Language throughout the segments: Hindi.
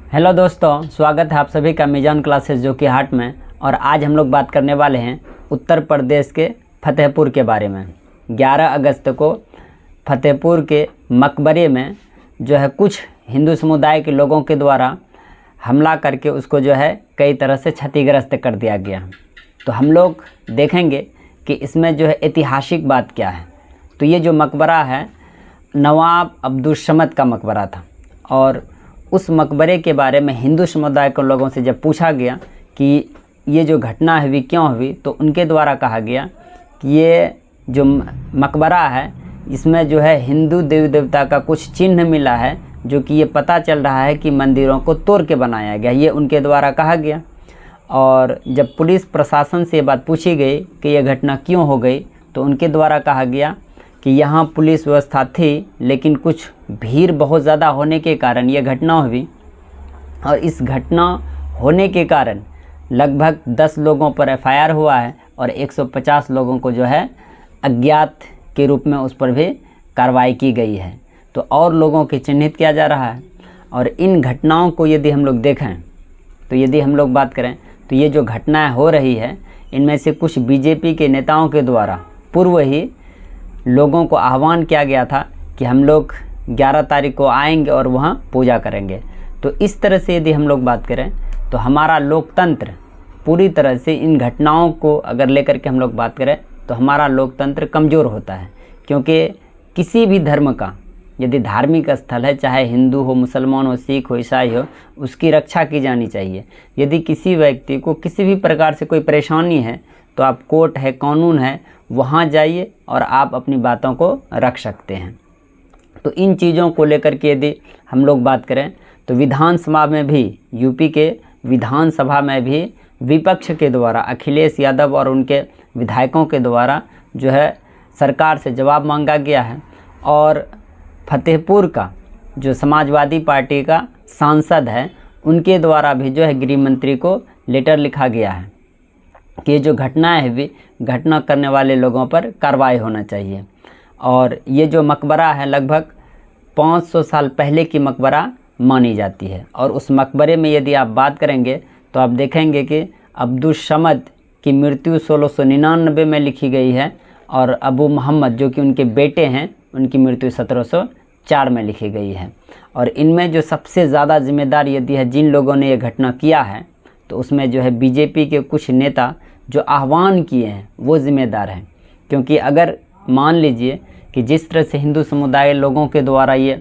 हेलो दोस्तों, स्वागत है आप सभी का मीजान क्लासेस जो कि हाट में। और आज हम लोग बात करने वाले हैं उत्तर प्रदेश के फतेहपुर के बारे में। 11 अगस्त को फतेहपुर के मकबरे में जो है कुछ हिंदू समुदाय के लोगों के द्वारा हमला करके उसको जो है कई तरह से क्षतिग्रस्त कर दिया गया। तो हम लोग देखेंगे कि इसमें जो है ऐतिहासिक बात क्या है। तो ये जो मकबरा है नवाब अब्दुल समद का मकबरा था, और उस मकबरे के बारे में हिंदू समुदाय के लोगों से जब पूछा गया कि ये जो घटना हुई क्यों हुई, तो उनके द्वारा कहा गया कि ये जो मकबरा है इसमें जो है हिंदू देवी देवता का कुछ चिन्ह मिला है, जो कि ये पता चल रहा है कि मंदिरों को तोड़ के बनाया गया, ये उनके द्वारा कहा गया। और जब पुलिस प्रशासन से बात पूछी गई कि यह घटना क्यों हो गई, तो उनके द्वारा कहा गया कि यहाँ पुलिस व्यवस्था थी, लेकिन कुछ भीड़ बहुत ज़्यादा होने के कारण ये घटना हुई। और इस घटना होने के कारण लगभग 10 लोगों पर एफआईआर हुआ है और 150 लोगों को जो है अज्ञात के रूप में उस पर भी कार्रवाई की गई है। तो और लोगों के चिन्हित किया जा रहा है। और इन घटनाओं को यदि हम लोग देखें, तो यदि हम लोग बात करें तो ये जो घटनाएं हो रही है इनमें से कुछ बीजेपी के नेताओं के द्वारा पूर्व ही लोगों को आह्वान किया गया था कि हम लोग 11 तारीख को आएंगे और वहाँ पूजा करेंगे। तो इस तरह से यदि हम लोग बात करें तो हमारा लोकतंत्र पूरी तरह से इन घटनाओं को अगर लेकर के हम लोग बात करें तो हमारा लोकतंत्र कमज़ोर होता है। क्योंकि किसी भी धर्म का यदि धार्मिक स्थल है, चाहे हिंदू हो, मुसलमान हो, सिख हो, ईसाई हो, उसकी रक्षा की जानी चाहिए। यदि किसी व्यक्ति को किसी भी प्रकार से कोई परेशानी है तो आप कोर्ट है, कानून है, वहाँ जाइए और आप अपनी बातों को रख सकते हैं। तो इन चीज़ों को लेकर के यदि हम लोग बात करें तो विधानसभा में भी, यूपी के विधानसभा में भी विपक्ष के द्वारा अखिलेश यादव और उनके विधायकों के द्वारा जो है सरकार से जवाब मांगा गया है। और फतेहपुर का जो समाजवादी पार्टी का सांसद है उनके द्वारा भी जो है गृह मंत्री को लेटर लिखा गया है कि ये जो घटनाएं है भी घटना करने वाले लोगों पर कार्रवाई होना चाहिए। और ये जो मकबरा है लगभग 500 साल पहले की मकबरा मानी जाती है। और उस मकबरे में यदि आप बात करेंगे तो आप देखेंगे कि अब्दुल समद की मृत्यु 1699 में लिखी गई है, और अबू मोहम्मद जो कि उनके बेटे हैं उनकी मृत्यु 1704 में लिखी गई है। और इनमें जो सबसे ज़्यादा जिम्मेदार यदि है जिन लोगों ने ये घटना किया है, तो उसमें जो है बीजेपी के कुछ नेता जो आह्वान किए हैं वो ज़िम्मेदार हैं। क्योंकि अगर मान लीजिए कि जिस तरह से हिंदू समुदाय लोगों के द्वारा ये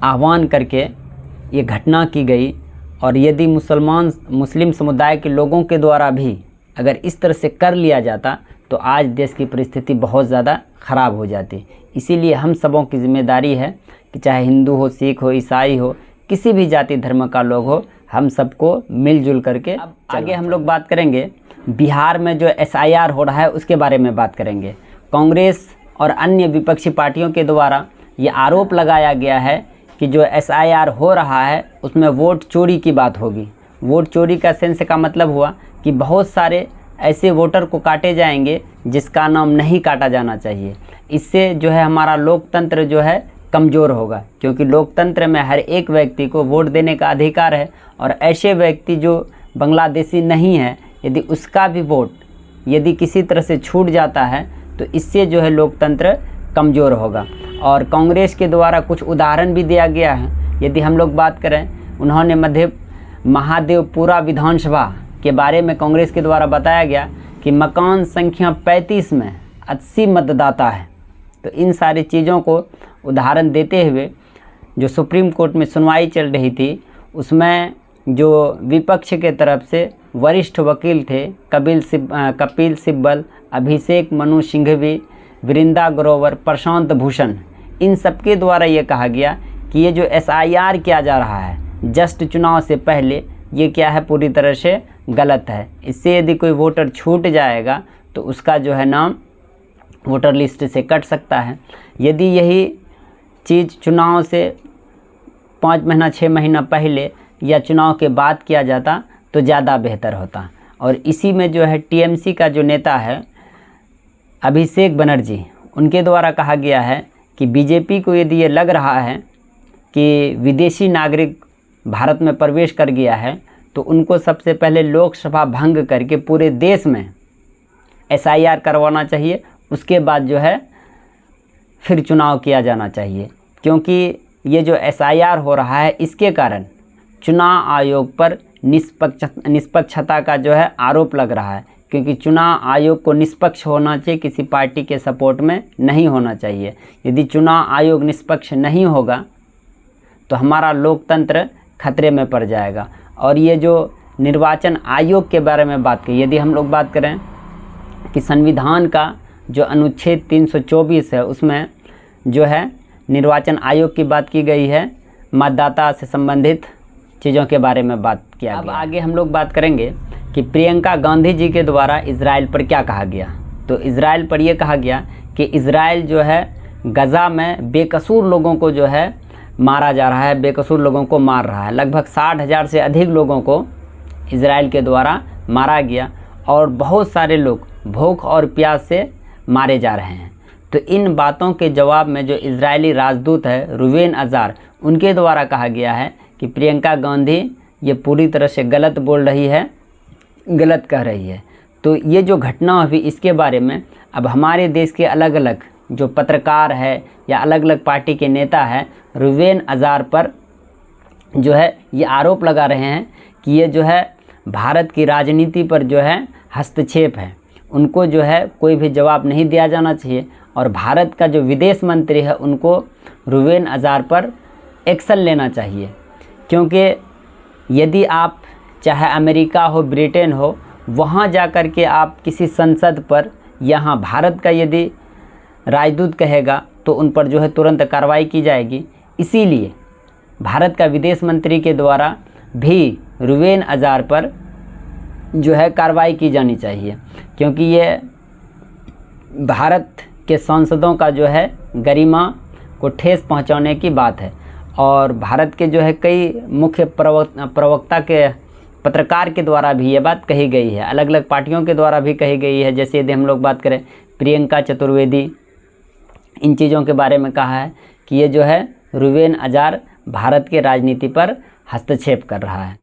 आह्वान करके ये घटना की गई, और यदि मुस्लिम समुदाय के लोगों के द्वारा भी अगर इस तरह से कर लिया जाता तो आज देश की परिस्थिति बहुत ज़्यादा ख़राब हो जाती। इसीलिए हम सबों की जिम्मेदारी है कि चाहे हिंदू हो, सिख हो, ईसाई हो, किसी भी जाति धर्म का लोग हो, हम सबको मिलजुल करके अब आगे हम लोग बात करेंगे। बिहार में जो एसआईआर हो रहा है उसके बारे में बात करेंगे। कांग्रेस और अन्य विपक्षी पार्टियों के द्वारा ये आरोप लगाया गया है कि जो एसआईआर हो रहा है उसमें वोट चोरी की बात होगी। वोट चोरी का सेंस का मतलब हुआ कि बहुत सारे ऐसे वोटर को काटे जाएंगे जिसका नाम नहीं काटा जाना चाहिए। इससे जो है हमारा लोकतंत्र जो है कमज़ोर होगा, क्योंकि लोकतंत्र में हर एक व्यक्ति को वोट देने का अधिकार है। और ऐसे व्यक्ति जो बांग्लादेशी नहीं है, यदि उसका भी वोट यदि किसी तरह से छूट जाता है तो इससे जो है लोकतंत्र कमज़ोर होगा। और कांग्रेस के द्वारा कुछ उदाहरण भी दिया गया है। यदि हम लोग बात करें, उन्होंने महादेवपुरा विधानसभा के बारे में कांग्रेस के द्वारा बताया गया कि मकान संख्या 35 में 80 मतदाता है। तो इन सारी चीज़ों को उदाहरण देते हुए जो सुप्रीम कोर्ट में सुनवाई चल रही थी उसमें जो विपक्ष के तरफ से वरिष्ठ वकील थे कपिल सिब्बल, अभिषेक मनु सिंघवी, वृंदा ग्रोवर, प्रशांत भूषण, इन सबके द्वारा ये कहा गया कि ये जो एसआईआर किया जा रहा है जस्ट चुनाव से पहले, ये क्या है पूरी तरह से गलत है। इससे यदि कोई वोटर छूट जाएगा तो उसका जो है नाम वोटर लिस्ट से कट सकता है। यदि यही चीज़ चुनाव से 5 महीना 6 महीना पहले या चुनाव के बाद किया जाता तो ज़्यादा बेहतर होता। और इसी में जो है टीएमसी का जो नेता है अभिषेक बनर्जी, उनके द्वारा कहा गया है कि बीजेपी को यदि ये लग रहा है कि विदेशी नागरिक भारत में प्रवेश कर गया है तो उनको सबसे पहले लोकसभा भंग करके पूरे देश में SIR करवाना चाहिए। उसके बाद जो है फिर चुनाव किया जाना चाहिए, क्योंकि ये जो SIR हो रहा है इसके कारण चुनाव आयोग पर निष्पक्षता का जो है आरोप लग रहा है, क्योंकि चुनाव आयोग को निष्पक्ष होना चाहिए, किसी पार्टी के सपोर्ट में नहीं होना चाहिए। यदि चुनाव आयोग निष्पक्ष नहीं होगा तो हमारा लोकतंत्र खतरे में पड़ जाएगा। और ये जो निर्वाचन आयोग के बारे में बात की, यदि हम लोग बात करें कि संविधान का जो अनुच्छेद 324 है उसमें जो है निर्वाचन आयोग की बात की गई है, मतदाता से संबंधित चीज़ों के बारे में बात किया गया। अब आगे हम लोग बात करेंगे कि प्रियंका गांधी जी के द्वारा इजराइल पर क्या कहा गया। तो इजराइल पर यह कहा गया कि इजराइल जो है गज़ा में बेकसूर लोगों को जो है मारा जा रहा है, बेकसूर लोगों को मार रहा है। लगभग 60,000 से अधिक लोगों को इजराइल के द्वारा मारा गया और बहुत सारे लोग भूख और प्यास से मारे जा रहे हैं। तो इन बातों के जवाब में जो इजरायली राजदूत है रूवेन अजार, उनके द्वारा कहा गया है कि प्रियंका गांधी ये पूरी तरह से गलत बोल रही है, गलत कह रही है। तो ये जो घटना हुई इसके बारे में अब हमारे देश के अलग अलग जो पत्रकार है या अलग अलग पार्टी के नेता है रूवेन अजार पर जो है ये आरोप लगा रहे हैं कि ये जो है भारत की राजनीति पर जो है हस्तक्षेप है। उनको जो है कोई भी जवाब नहीं दिया जाना चाहिए और भारत का जो विदेश मंत्री है उनको रूवेन अजार पर एक्शन लेना चाहिए, क्योंकि यदि आप चाहे अमेरिका हो, ब्रिटेन हो, वहाँ जा कर के आप किसी संसद पर यहाँ भारत का यदि राजदूत कहेगा तो उन पर जो है तुरंत कार्रवाई की जाएगी। इसीलिए भारत का विदेश मंत्री के द्वारा भी रूवेन अजार पर जो है कार्रवाई की जानी चाहिए, क्योंकि ये भारत के सांसदों का जो है गरिमा को ठेस पहुंचाने की बात है। और भारत के जो है कई मुख्य प्रवक्ता के पत्रकार के द्वारा भी ये बात कही गई है, अलग अलग पार्टियों के द्वारा भी कही गई है। जैसे यदि हम लोग बात करें प्रियंका चतुर्वेदी, इन चीज़ों के बारे में कहा है कि ये जो है रूवेन अजार भारत के राजनीति पर हस्तक्षेप कर रहा है।